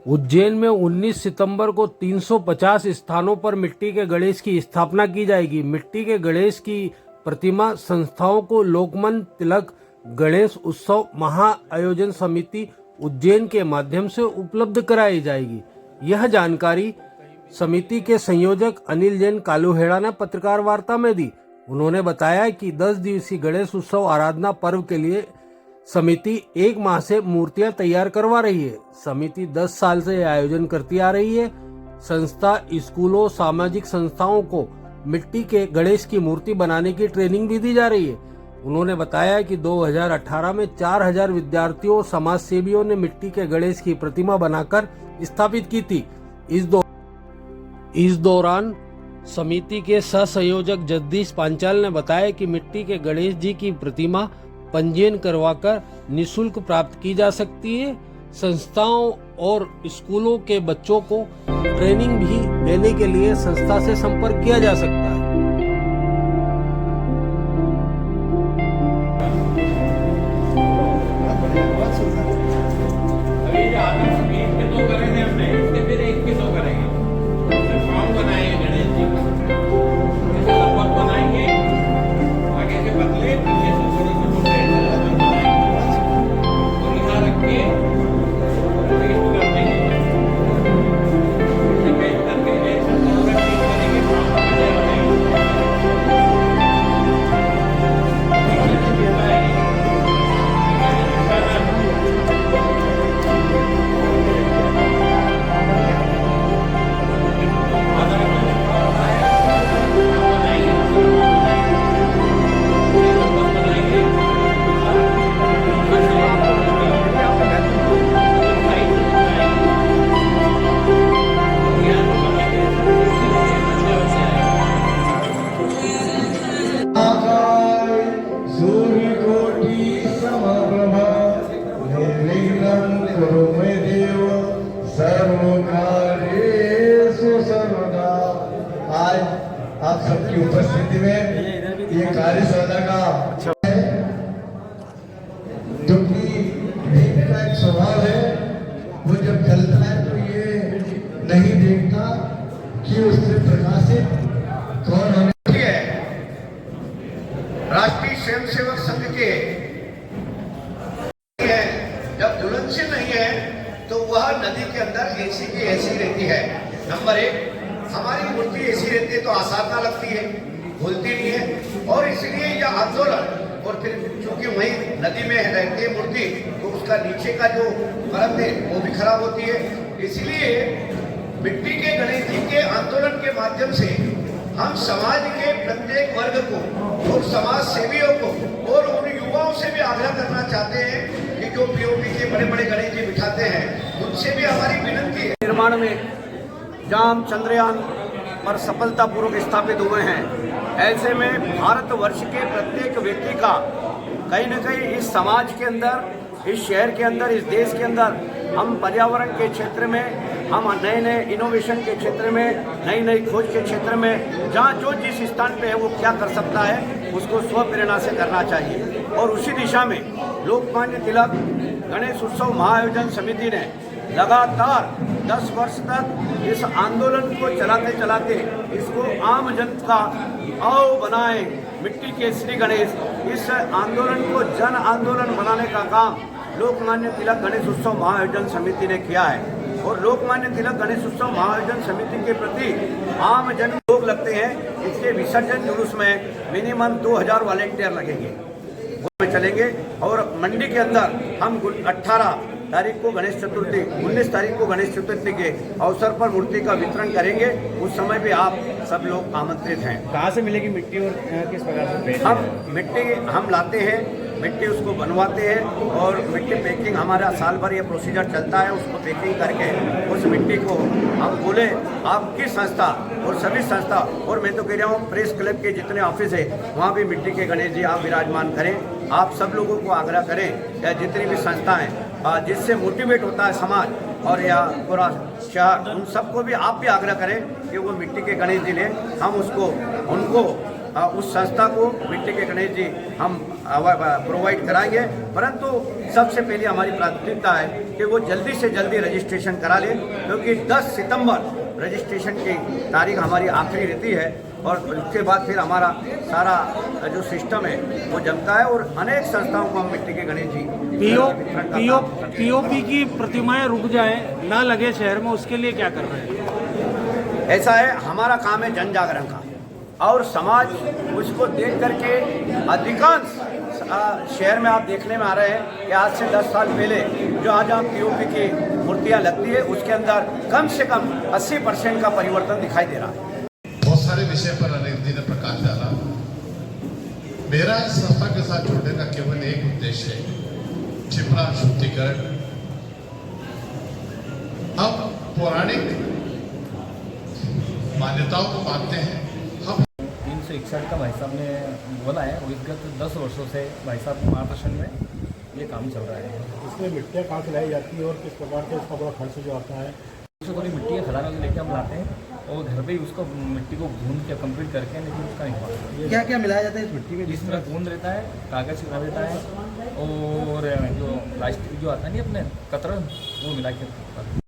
उज्जैन में 19 सितंबर को 350 स्थानों पर मिट्टी के गणेश की स्थापना की जाएगी। मिट्टी के गणेश की प्रतिमा संस्थाओं को लोकमान्य तिलक गणेश उत्सव महाआयोजन समिति उज्जैन के माध्यम से उपलब्ध कराई जाएगी। यह जानकारी समिति के संयोजक अनिल जैन कालूहेड़ा ने पत्रकार वार्ता में दी। उन्होंने बताया कि 10 दिवसीय गणेश उत्सव आराधना पर्व के लिए समिति 1 माह से मूर्तियां तैयार करवा रही है। समिति 10 साल से आयोजन करती आ रही है। संस्था स्कूलों, सामाजिक संस्थाओं को मिट्टी के गणेश की मूर्ति बनाने की ट्रेनिंग भी दी जा रही है। उन्होंने बताया कि 2018 में 4000 विद्यार्थियों, समाज सेवियों ने मिट्टी के गणेश की प्रतिमा बनाकर स्थापित की थी। इस दौरान समिति के सह संयोजक जगदीश पांचाल ने बताया कि मिट्टी के गणेश जी की प्रतिमा पंजीयन करवाकर निःशुल्क प्राप्त की जा सकती है। संस्थाओं और स्कूलों के बच्चों को ट्रेनिंग भी देने के लिए संस्था से संपर्क किया जा सकता है। आज आप सबकी उपस्थिति में ये कार्यशाला का जो कि दीप का एक स्वभाव है, वो जब जलता है तो ये नहीं देखता कि उससे प्रकाशित कौन होने है। राष्ट्रीय स्वयंसेवक संघ के जब ज्वलनशील नहीं है तो वह नदी के अंदर ऐसी की ऐसी रहती है। नंबर 1, हमारी मूर्ति ऐसी रहती है तो आसारना लगती है, भूलती नहीं है, और इसलिए यह आंदोलन, और फिर चूंकि वही नदी में रहती है मूर्ति तो उसका नीचे का जो परत है वो भी खराब होती है। इसलिए मिट्टी के गणेश जी के आंदोलन के माध्यम से हम समाज के प्रत्येक वर्ग को और समाज सेवियों को और उन युवाओं से भी आग्रह करना चाहते हैं कि जो पीओपी के बड़े बड़े गणेश जी बिठाते हैं उनसे भी हमारी विनती है। निर्माण में जहाँ हम चंद्रयान पर सफलतापूर्वक स्थापित हुए हैं, ऐसे में भारतवर्ष के प्रत्येक व्यक्ति का कहीं न कहीं इस समाज के अंदर, इस शहर के अंदर, इस देश के अंदर हम पर्यावरण के क्षेत्र में, हम नए नए इनोवेशन के क्षेत्र में, नई नई खोज के क्षेत्र में, जहाँ जो जिस स्थान पे है वो क्या कर सकता है उसको स्वप्रेरणा से करना चाहिए। और उसी दिशा में लोकमान्य तिलक गणेश उत्सव महाआयोजन समिति ने लगातार 10 वर्ष तक इस आंदोलन को चलाते चलाते इसको आम जनता आओ बनाए मिट्टी के श्री गणेश, इस आंदोलन को जन आंदोलन बनाने का काम लोकमान्य तिलक गणेश उत्सव महाआयोजन समिति ने किया है। और लोकमान्य तिलक गणेश उत्सव महाआयोजन समिति के प्रति आम जन लोग लगते हैं। इसके विसर्जन जुलूस में मिनिमम 2000 वॉलेंटियर लगेंगे, वो चलेंगे। और मंडी के अंदर हम 18 तारीख को गणेश चतुर्थी, 19 तारीख को गणेश चतुर्थी के अवसर पर मूर्ति का वितरण करेंगे। उस समय भी आप सब लोग आमंत्रित हैं। कहाँ से मिलेगी मिट्टी और किस प्रकार से? हम मिट्टी हम लाते हैं, मिट्टी उसको बनवाते हैं और मिट्टी पैकिंग हमारा साल भर ये प्रोसीजर चलता है। उसको पैकिंग करके उस मिट्टी को हम बोले आपकी संस्था और सभी संस्था, और मैं तो कह रहा हूँ प्रेस क्लब के जितने ऑफिस है वहाँ भी मिट्टी के गणेश जी आप विराजमान करें। आप सब लोगों को आग्रह करें या जितनी भी संस्थाएं जिससे मोटिवेट होता है समाज और या पूरा शहर, उन सबको भी आप भी आग्रह करें कि वो मिट्टी के गणेश जी लें। हम उसको उनको उस संस्था को मिट्टी के गणेश जी हम प्रोवाइड कराएंगे। परंतु सबसे पहले हमारी प्राथमिकता है कि वो जल्दी से जल्दी रजिस्ट्रेशन करा ले, क्योंकि 10 सितंबर रजिस्ट्रेशन की तारीख हमारी आखिरी रहती है और उसके बाद फिर हमारा सारा जो सिस्टम है वो जमता है और अनेक संस्थाओं को हम मिट्टी के गणेश जी पीओपी की प्रतिमाएं रुक जाए, ना लगे शहर में, उसके लिए क्या कर रहे हैं? ऐसा है, हमारा काम है जन जागरण का, और समाज उसको देख करके अधिकांश शहर में आप देखने में आ रहे हैं कि आज से 10 साल पहले जो आज हम पीओपी की मूर्तियां लगती है उसके अंदर कम से कम 80% का परिवर्तन दिखाई दे रहा है। बहुत सारे विषय पर अनिल जी ने प्रकाश डाला। मेरा इस संस्था के साथ जुड़ने का केवल एक उद्देश्य है, छिपरा शुद्धिकरण। हम पौराणिक मान्यताओं को मानते हैं। हम 361 का भाई साहब ने बोला है, विगत 10 वर्षों से भाई साहब के मार्गदर्शन में ये काम चल रहा है। इसमें मिट्टियाँ कहाँ से लाई जाती है और किस प्रकार से इसका बड़ा खर्च जो आता है? उससे थोड़ी मिट्टी के खदानों से लेके हम लाते हैं और घर पे ही उसको मिट्टी को भून के कंप्लीट करके, लेकिन उसका नहीं क्या क्या मिलाया जाता है इस मिट्टी में? जिसमें गोंद रहता है, कागज मिला देता है और जो प्लास्टिक जो आता है नहीं अपने कतरन, वो मिला के